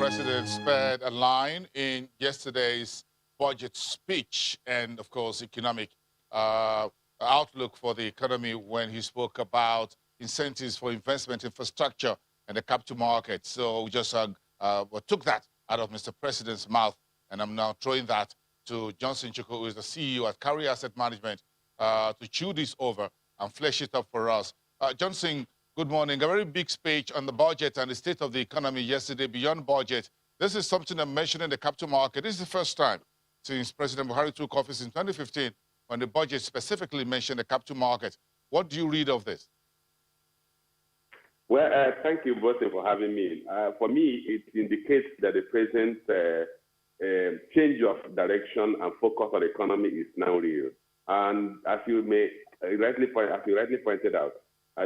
President spared a line in yesterday's budget speech and, of course, economic outlook for the economy when he spoke about incentives for investment infrastructure and the capital market. So we just took that out of Mr. President's mouth, and I'm now throwing that to Johnson Chukwu, who is the CEO at Carrier Asset Management, to chew this over and flesh it up for us. Johnson, good morning. A very big speech on the budget and the state of the economy yesterday beyond budget. This is something I mentioned in the capital market. This is the first time since President Buhari took office in 2015 when the budget specifically mentioned the capital market. What do you read of this? Well, thank you both for having me. For me, it indicates that the president's change of direction and focus on the economy is now real. And as you rightly pointed out,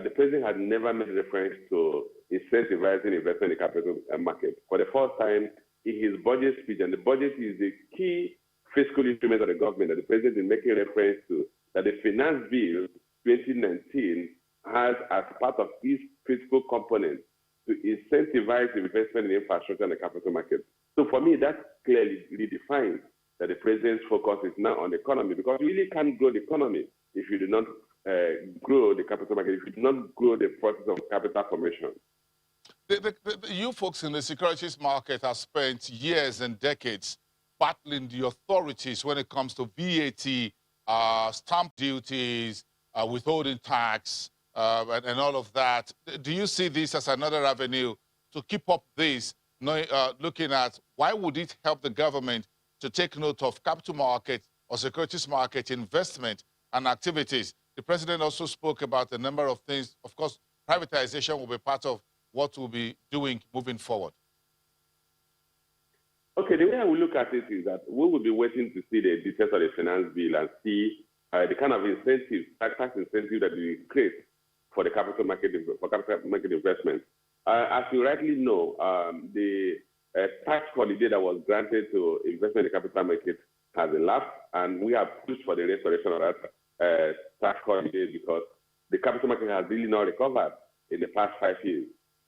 the president had never made reference to incentivizing investment in the capital market. For the first time in his budget speech, and the budget is the key fiscal instrument of the government that the president is making reference to, that the Finance Bill 2019 has as part of its fiscal component to incentivize investment in infrastructure and the capital market. So for me, that clearly redefines that the president's focus is now on the economy, because you really can't grow the economy if you do not grow the capital market, if you do not grow the process of capital formation. You folks in the securities market have spent years and decades battling the authorities when it comes to VAT, stamp duties, withholding tax, and all of that. Do you see this as another avenue to keep up this, looking at why would it help the government to take note of capital market or securities market investment and activities? The president also spoke about a number of things. Of course, privatization will be part of what we'll be doing moving forward. Okay, the way I will look at it is that we will be waiting to see the details of the finance bill and see the kind of incentives, tax incentive that we create for the capital market investment. As you rightly know, the tax holiday that was granted to investment in the capital market has elapsed, and we have pushed for the restoration of that tax holiday because the capital market has really not recovered in the past 5 years.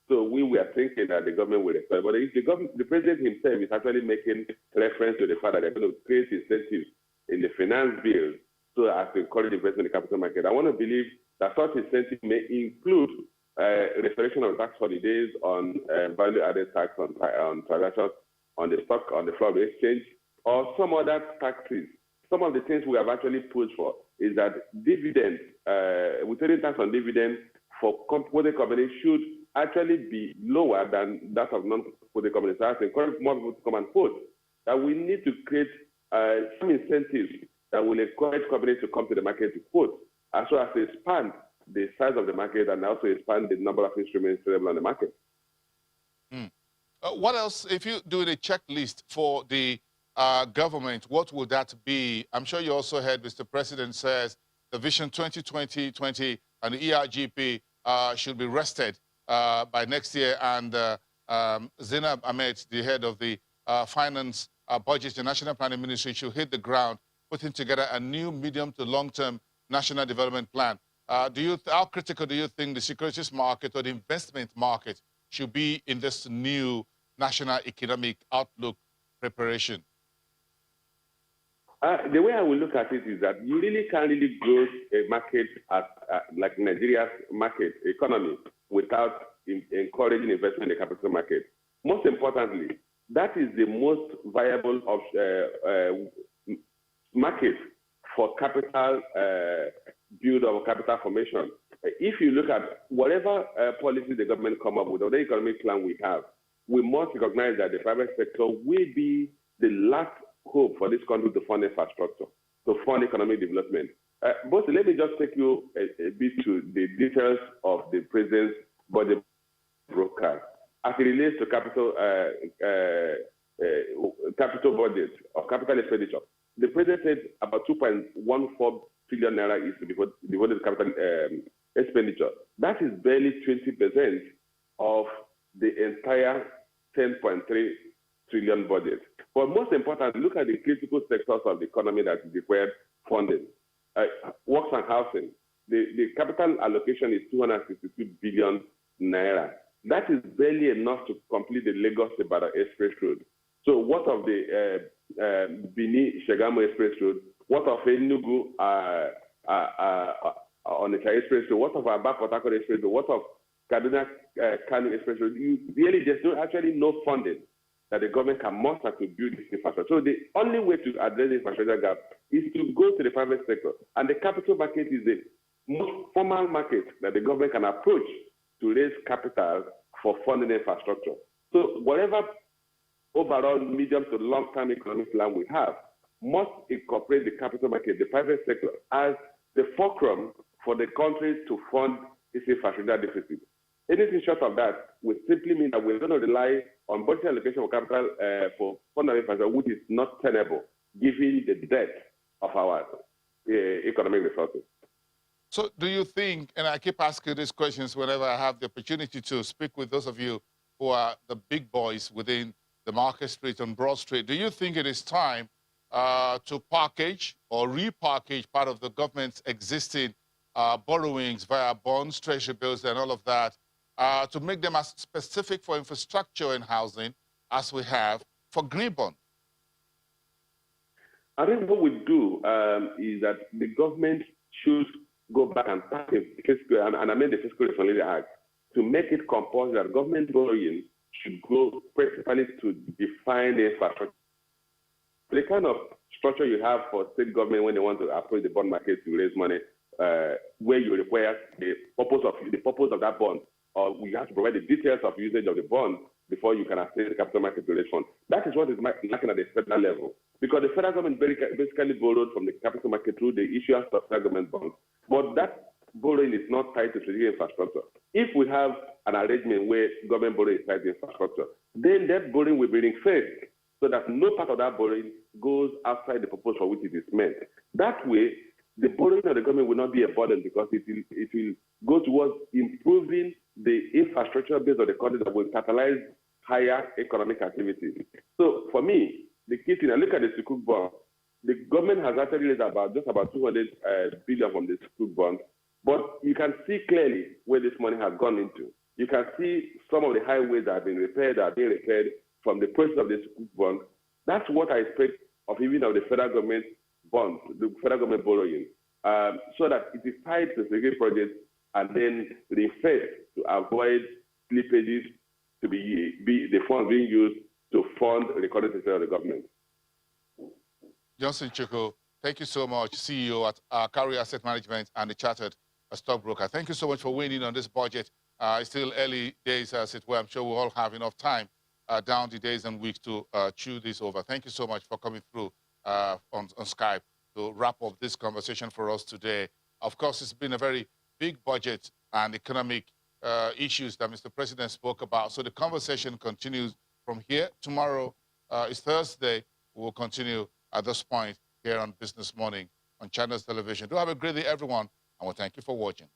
So we were thinking that the government will restore, but the president himself is actually making reference to the fact that they're going to create incentives in the finance bill so as to encourage investment in the capital market. I want to believe that such incentives may include restoration of tax holidays on value-added tax on transactions on the stock, on the floor of the exchange, or some other taxes. Some of the things we have actually pushed for is that dividends, withholding tax on dividends for holding companies should actually be lower than that of non-holding companies. So I encourage more people to come and vote. That we need to create some incentives that will encourage companies to come to the market to quote, as well as to expand the size of the market and also expand the number of instruments available on the market. What else, if you do a checklist for the government, what would that be? I'm sure you also heard Mr. President says the Vision 2020 and the ERGP should be rested by next year, and Zainab Ahmed, the head of the Finance, Budget and National Planning Ministry, should hit the ground putting together a new medium to long-term national development plan. How critical do you think the securities market or the investment market should be in this new national economic outlook preparation? The way I will look at it is that you really can't really grow a market like Nigeria's market economy without encouraging investment in the capital market. Most importantly, that is the most viable market for capital build or capital formation. If you look at whatever policy the government come up with or the economic plan we have, we must recognize that the private sector will be the last hope for this country to fund infrastructure, to fund economic development. But let me just take you a bit to the details of the president's budget broadcast. As it relates to capital budget or capital expenditure, the president said about 2.14 trillion naira is to be devoted to capital expenditure. That is barely 20% of the entire 10.3 trillion budget. But most importantly, look at the critical sectors of the economy that required funding. Works and housing. The capital allocation is 262 billion naira. That is barely enough to complete the Lagos-Ibadan Express Road. So what of the Benin-Shagamu Express Road? What of Enugu Onitsha Express Road? What of Aba-Port Harcourt Express Road? What of Kaduna-Kano Express Road? There's actually no funding that the government can muster to build this infrastructure. So the only way to address the infrastructure gap is to go to the private sector. And the capital market is the most formal market that the government can approach to raise capital for funding infrastructure. So whatever overall medium to long-term economic plan we have must incorporate the capital market, the private sector, as the fulcrum for the country to fund its infrastructure deficit. Anything short of that will simply mean that we're going to rely on budget allocation of capital for funding infrastructure, which is not tenable given the depth of our economic resources. So do you think, and I keep asking these questions whenever I have the opportunity to speak with those of you who are the big boys within the Market Street and Broad Street, do you think it is time to package or repackage part of the government's existing borrowings via bonds, treasury bills, and all of that, to make them as specific for infrastructure and housing as we have for green bond? I think what we do is that the government should go back and pass a fiscal, and amend the Fiscal Responsibility Act to make it compulsory that government borrowing should go principally to define the infrastructure. The kind of structure you have for state government when they want to approach the bond market to raise money, where you require the purpose of that bond, or we have to provide the details of usage of the bond before you can access the capital market to raise funds. That is what is lacking at the federal level, because the federal government basically borrowed from the capital market through the issuance of federal government bonds. But that borrowing is not tied to strategic infrastructure. If we have an arrangement where government borrowing is tied to infrastructure, then that borrowing will be ring-fenced so that no part of that borrowing goes outside the purpose for which it is meant. That way, the borrowing of the government will not be a burden because it will go towards improving the infrastructure base of the country that will catalyze higher economic activity. So for me, the key thing, I look at the Sukuk bond. The government has actually raised just about 200 billion from the Sukuk bond, but you can see clearly where this money has gone into. You can see some of the highways that have been repaired are being repaired from the process of the Sukuk bond. That's what I expect of even of the federal government bonds, the federal government borrowing, so that it is tied to specific projects and then ring-fenced to avoid slippages to be the funds being used to fund the current system of the government. Johnson Chukwu, thank you so much, CEO at Carrier Asset Management and the Chartered Stockbroker. Thank you so much for weighing in on this budget. It's still early days, as it were. I'm sure we'll all have enough time down the days and weeks to chew this over. Thank you so much for coming through on Skype to wrap up this conversation for us today. Of course, it's been a very big budget and economic issues that Mr. President spoke about. So the conversation continues from here. Tomorrow is Thursday. We'll continue at this point here on Business Morning on Channels Television. Do have a great day, everyone, and we'll thank you for watching.